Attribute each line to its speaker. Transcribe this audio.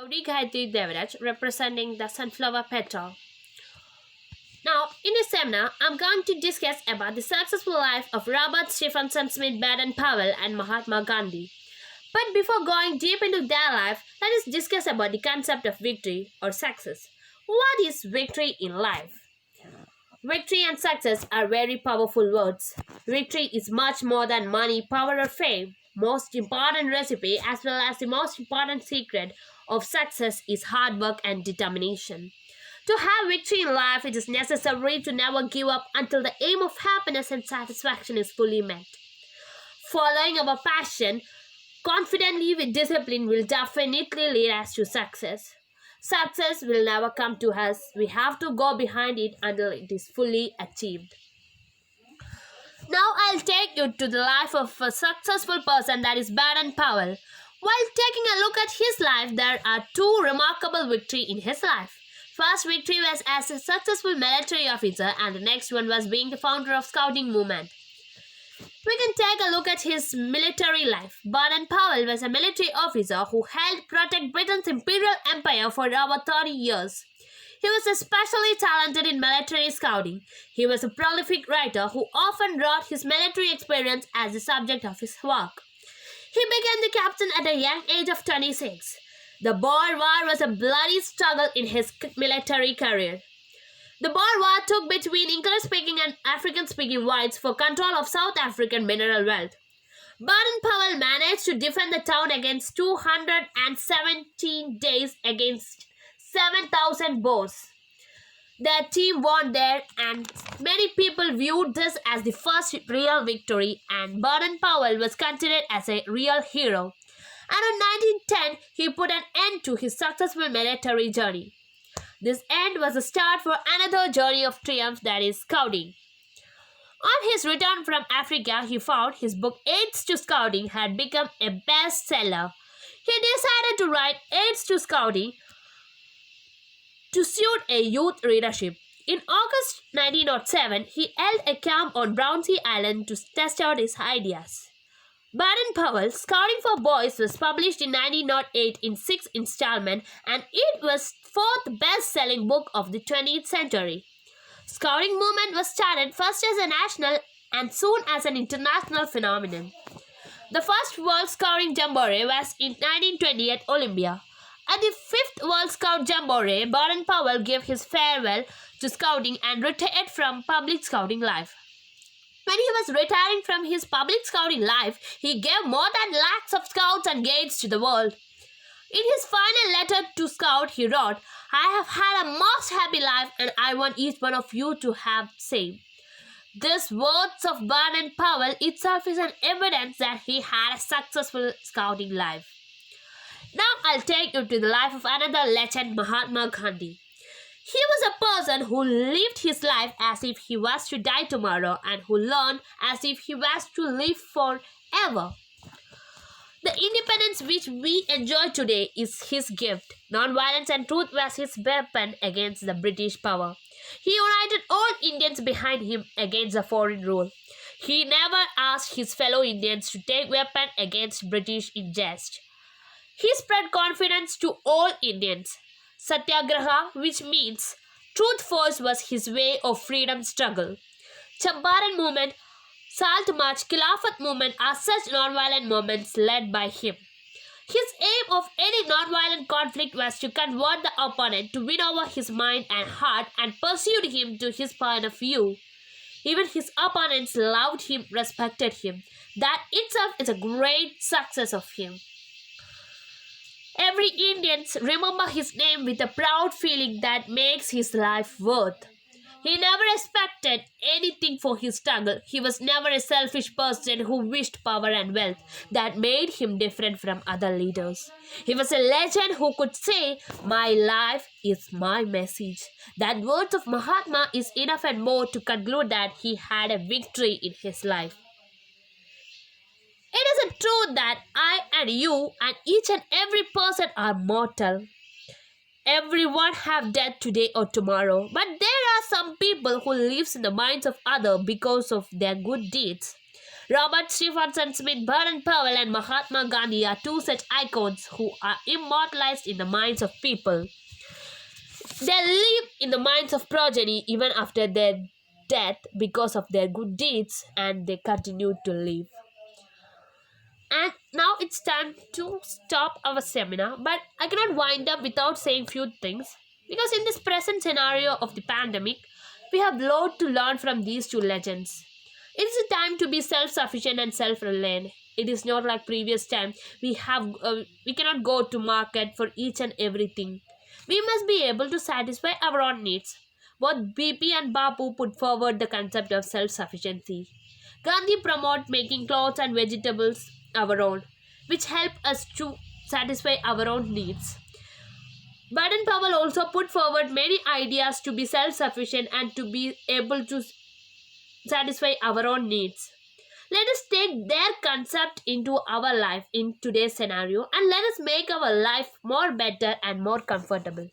Speaker 1: Gayatri Devaraj representing the sunflower petal. Now, in this seminar, I'm going to discuss about the successful life of Robert Stephenson Smith Baden-Powell and Mahatma Gandhi. But before going deep into their life, let us discuss about the concept of victory or success. What is victory in life? Victory and success are very powerful words. Victory is much more than money, power, or fame. Most important recipe as well as the most important secret of success is hard work and determination. To have victory in life, it is necessary to never give up until the aim of happiness and satisfaction is fully met. Following our passion confidently with discipline will definitely lead us to success. Success will never come to us. We have to go behind it until it is fully achieved. Now I'll take you to the life of a successful person, that is Baden-Powell. While taking a look at his life, there are two remarkable victories in his life. First victory was as a successful military officer, and the next one was being the founder of Scouting movement. We can take a look at his military life. Baden-Powell was a military officer who helped protect Britain's imperial empire for over 30 years. He was especially talented in military scouting. He was a prolific writer who often wrote his military experience as the subject of his work. He became the captain at a young age of 26. The Boer War was a bloody struggle in his military career. The Boer War took between English-speaking and African-speaking whites for control of South African mineral wealth. Baden-Powell managed to defend the town against 217 days against 7,000 Boers. Their team won there, and many people viewed this as the first real victory, and Baden-Powell was considered as a real hero. And in 1910, he put an end to his successful military journey. This end was the start for another journey of triumph, that is scouting. On his return from Africa, he found his book Aids to Scouting had become a bestseller. He decided to write Aids to Scouting to suit a youth readership. In August 1907, he held a camp on Brownsea Island to test out his ideas. Baden-Powell's Scouting for Boys was published in 1908 in 6 installments, and it was fourth best-selling book of the 20th century. Scouting movement was started first as a national and soon as an international phenomenon. The first World Scouting Jamboree was in 1920 at Olympia. At the 5th World Scout Jamboree, Baden-Powell gave his farewell to scouting and retired from public scouting life. When he was retiring from his public scouting life, he gave more than lakhs of scouts and guides to the world. In his final letter to Scout, he wrote, "I have had a most happy life, and I want each one of you to have the same." These words of Baden-Powell itself is an evidence that he had a successful scouting life. Now I'll take you to the life of another legend, Mahatma Gandhi. He was a person who lived his life as if he was to die tomorrow, and who learned as if he was to live forever. The independence which we enjoy today is his gift. Non-violence and truth was his weapon against the British power. He united all Indians behind him against the foreign rule. He never asked his fellow Indians to take weapon against British in jest. He spread confidence to all Indians. Satyagraha, which means truth force, was his way of freedom struggle. Champaran movement, Salt March, Khilafat movement are such non-violent movements led by him. His aim of any non-violent conflict was to convert the opponent, to win over his mind and heart, and pursued him to his point of view. Even his opponents loved him, respected him. That itself is a great success of him. Every Indian remember his name with a proud feeling that makes his life worth. He never expected anything for his struggle. He was never a selfish person who wished power and wealth. That made him different from other leaders. He was a legend who could say, "My life is my message." That words of Mahatma is enough and more to conclude that he had a victory in his life. It is a truth that I and you and each and every person are mortal. Everyone have death today or tomorrow, but there are some people who lives in the minds of others because of their good deeds. Robert Stephenson Smith, Baden Powell, and Mahatma Gandhi are two such icons who are immortalized in the minds of people. They live in the minds of progeny even after their death because of their good deeds, and they continue to live. And now it's time to stop our seminar, but I cannot wind up without saying few things because in this present scenario of the pandemic, we have lot to learn from these two legends. It is a time to be self-sufficient and self-reliant. It is not like previous time. We cannot go to market for each and everything. We must be able to satisfy our own needs. Both BP and Bapu put forward the concept of self-sufficiency. Gandhi promoted making clothes and vegetables our own, which help us to satisfy our own needs. Baden Powell also put forward many ideas to be self-sufficient and to be able to satisfy our own needs. Let us take their concept into our life in today's scenario and let us make our life more better and more comfortable.